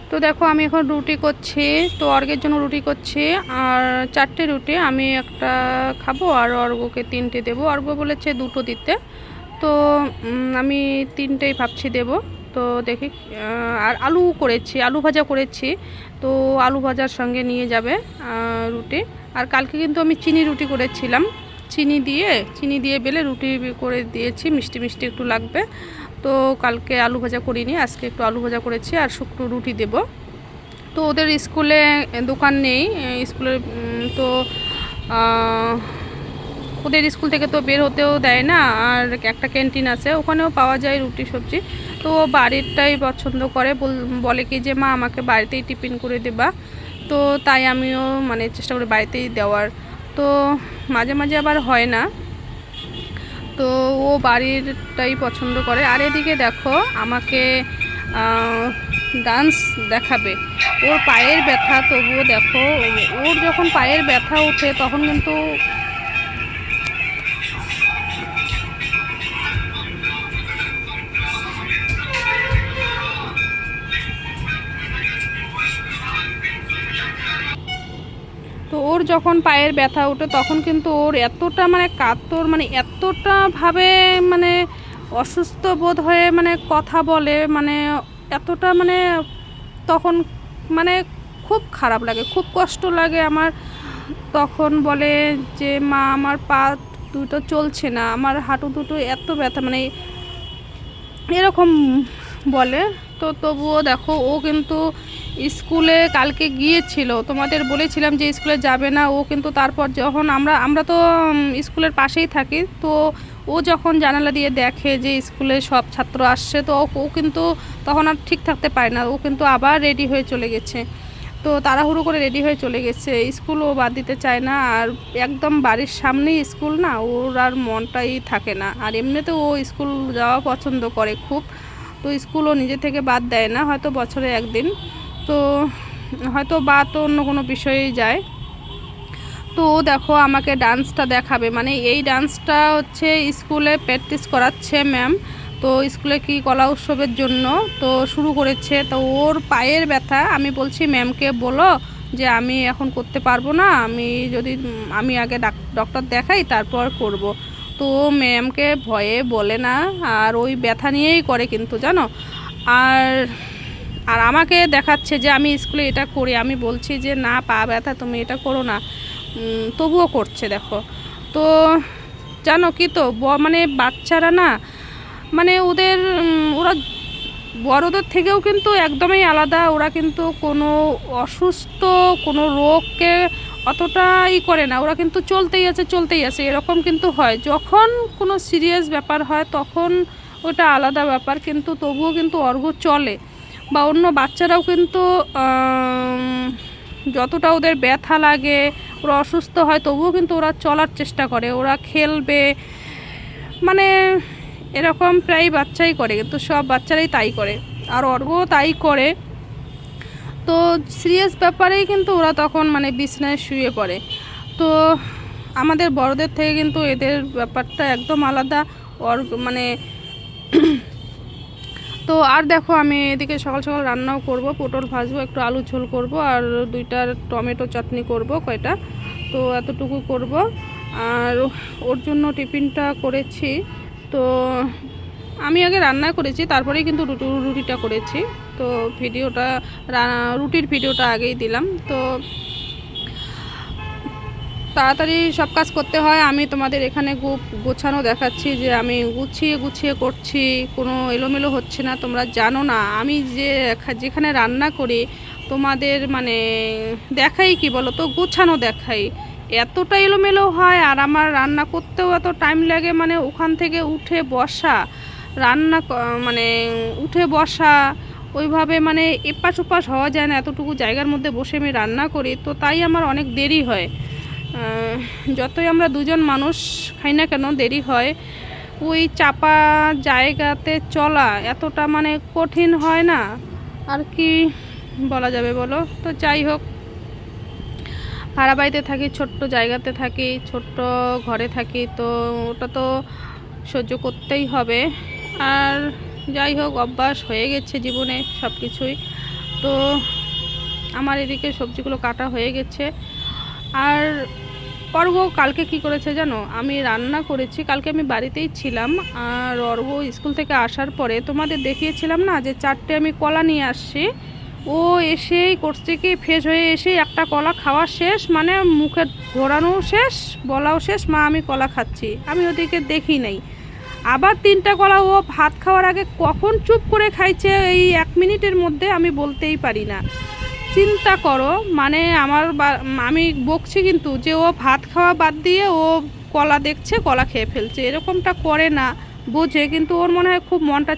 তো দেখো আমি এখন রুটি করছি, তো অর্ঘের জন্য রুটি করছি। আর 4টে রুটি আমি একটা খাবো আর অর্ঘ্যকে 3টে দেবো। অর্ঘ্য বলেছে 2টো দিতে, তো আমি 3টেই ভাবছি দেব। তো দেখি। আর আলু করেছি, আলু ভাজা করেছি, তো আলু ভাজার সঙ্গে নিয়ে যাবে রুটি। আর কালকে কিন্তু আমি চিনি রুটি করেছিলাম, চিনি দিয়ে বেলে রুটি করে দিয়েছি, মিষ্টি মিষ্টি একটু লাগবে। তো কালকে আলু ভাজা করিনি, আজকে একটু আলু ভাজা করেছি আর শুকনো রুটি দেব। তো ওদের স্কুলে দোকান নেই, স্কুলের তো ওদের স্কুল থেকে তো বের হতেও দেয় না, আর একটা ক্যান্টিন আছে, ওখানেও পাওয়া যায় রুটি সবজি। তো বাড়িরটাই পছন্দ করে, বলে কি যে মা আমাকে বাড়িতেই টিফিন করে দেবা। তো তাই আমিও মানে চেষ্টা করি বাড়িতেই দেওয়ার। তো মাঝে মাঝে আবার হয় না, তো ও বাড়িরটাই পছন্দ করে। আর এদিকে দেখো আমাকে ডান্স দেখাবে। ওর পায়ের ব্যথা, তবুও দেখো ওর যখন পায়ের ব্যথা ওঠে তখন কিন্তু তো ওর যখন পায়ের ব্যথা ওঠে তখন কিন্তু ওর এতটা মানে কাতর, মানে এতটা ভাবে মানে অসুস্থ বোধ হয়ে মানে কথা বলে, মানে এতটা মানে তখন মানে খুব খারাপ লাগে, খুব কষ্ট লাগে আমার। তখন বলে যে মা আমার পা দুটো চলছে না, আমার হাঁটু দুটো এত ব্যথা, মানে এরকম বলে। তো তবুও দেখো ও কিন্তু স্কুলে কালকে গিয়েছিল, তোমাদের বলেছিলাম যে স্কুলে যাবে না, ও কিন্তু তারপর যখন আমরা তো স্কুলের পাশেই থাকি, তো ও যখন জানালা দিয়ে দেখে যে স্কুলে সব ছাত্র আসছে, তো ও কিন্তু তখন আর ঠিক থাকতে পারে না, ও কিন্তু আবার রেডি হয়ে চলে গেছে। তো তাড়াহুড়ো করে রেডি হয়ে চলে গেছে, স্কুল ও বাদ দিতে চায় না। আর একদম বাড়ির সামনেই স্কুল না, ওর আর মনটাই থাকে না। আর এমনিতেও ও স্কুল যাওয়া পছন্দ করে খুব, তো স্কুল ও নিজে থেকে বাদ দেয় না, হয়তো বছরে একদিন, তো হয়তো বা তো অন্য কোনো বিষয়েই যায়। তো দেখো আমাকে ডান্সটা দেখাবে, মানে এই ডান্সটা হচ্ছে স্কুলে প্র্যাকটিস করাচ্ছে ম্যাম। তো স্কুলে কি কলা উৎসবের জন্য তো শুরু করেছে। তো ওর পায়ের ব্যথা, আমি বলছি ম্যামকে বলো যে আমি এখন করতে পারবো না, আমি আগে ডক্টর দেখাই তারপর করব। তো ম্যামকে ভয়ে বলে না, আর ওই ব্যথা নিয়েই করে কিন্তু জানো। আর আর আমাকে দেখাচ্ছে যে আমি স্কুলে এটা করি, আমি বলছি যে না পা ব্যথা তুমি এটা করো না, তবুও করছে দেখো। তো জানো কি, তো মানে বাচ্চারা না, মানে ওরা বড়দের থেকেও কিন্তু একদমই আলাদা। ওরা কিন্তু কোনো অসুস্থ কোনো রোগকে অতটাই করে না, ওরা কিন্তু চলতেই আছে এরকম কিন্তু হয়। যখন কোনো সিরিয়াস ব্যাপার হয় তখন ওটা আলাদা ব্যাপার, কিন্তু তবুও কিন্তু অর্ঘ্য চলে। বা অন্য বাচ্চারাও কিন্তু যতটা ওদের ব্যথা লাগে, ওরা অসুস্থ হয়, তবুও কিন্তু ওরা চলার চেষ্টা করে, ওরা খেলবে, মানে এরকম প্রায় বাচ্চাই করে, কিন্তু সব বাচ্চারাই তাই করে, আর অর্ঘ্যও তাই করে। তো সিরিয়াস ব্যাপারেই কিন্তু ওরা তখন মানে বিছানায় শুয়ে পড়ে। তো আমাদের বড়দের থেকে কিন্তু এদের ব্যাপারটা একদম আলাদা। মানে তো আর দেখো আমি এদিকে সকাল সকাল রান্নাও করব, পটল ভাজবো, একটু আলু ঝোল করব, আর 2টা টমেটো চাটনি করব কয়টা, তো এতটুকু করব। আর ওর জন্য টিফিনটা করেছি। তো আমি আগে রান্না করেছি, তারপরেই কিন্তু রুটিটা করেছি। তো রুটির ভিডিওটা আগেই দিলাম। তো তাড়াতাড়ি সব কাজ করতে হয়। আমি তোমাদের এখানে গোছানো দেখাচ্ছি, যে আমি গুছিয়ে গুছিয়ে করছি, কোনো এলোমেলো হচ্ছে না। তোমরা জানো না আমি যেখানে রান্না করি তোমাদের মানে দেখাই কি বলো তো, গোছানো দেখাই, এতটা এলোমেলো হয়। আর আমার রান্না করতেও এত টাইম লাগে, মানে ওখান থেকে উঠে বসা, মানে উঠে বসা ওইভাবে মানে এপাশ ওপাশ হওয়া যায় না, এতটুকু জায়গার মধ্যে বসে আমি রান্না করি, তো তাই আমার অনেক দেরি হয়। যতই আমরা দুজন মানুষ খাই না কেন দেরি হয়। ওই চাপা জায়গাতে চলা এতটা মানে কঠিন হয় না, আর কি বলা যাবে বলো। তো যাই হোক, ভাড়া বাড়িতে থাকি, ছোট্ট জায়গাতে থাকি, ছোট্ট ঘরে থাকি, তো ওটা তো সহ্য করতেই হবে। আর যাই হোক, অভ্যাস হয়ে গেছে জীবনে সব কিছুই। তো আমার এদিকে সবজিগুলো কাটা হয়ে গেছে। আর অর্ঘ্য কালকে কি করেছে জানো, আমি রান্না করেছি, কালকে আমি বাড়িতেই ছিলাম। আর অর্ঘ্য স্কুল থেকে আসার পরে তোমাদের দেখিয়েছিলাম না যে 4টে আমি কলা নিয়ে আসছি, ও এসেই করছে কি ফ্রেশ হয়ে এসেই একটা কলা খাওয়া শেষ, মানে মুখে ঘোরানো শেষ, বলাও শেষ, মা আমি কলা খাচ্ছি। আমি ওদিকে দেখি নাই, আবার 3টা কলা ও ভাত খাওয়ার আগে কখন চুপ করে খাইছে এই 1 মিনিটের মধ্যে আমি বলতেই পারি না। চিন্তা করো, মানে আমি বকছি কিন্তু যে ও ভাত খাওয়া বাদ দিয়ে ও কলা দেখছে, কলা খেয়ে ফেলছে, এরকমটা করে না, বোঝে, কিন্তু ওর মনে হয় খুব মনটা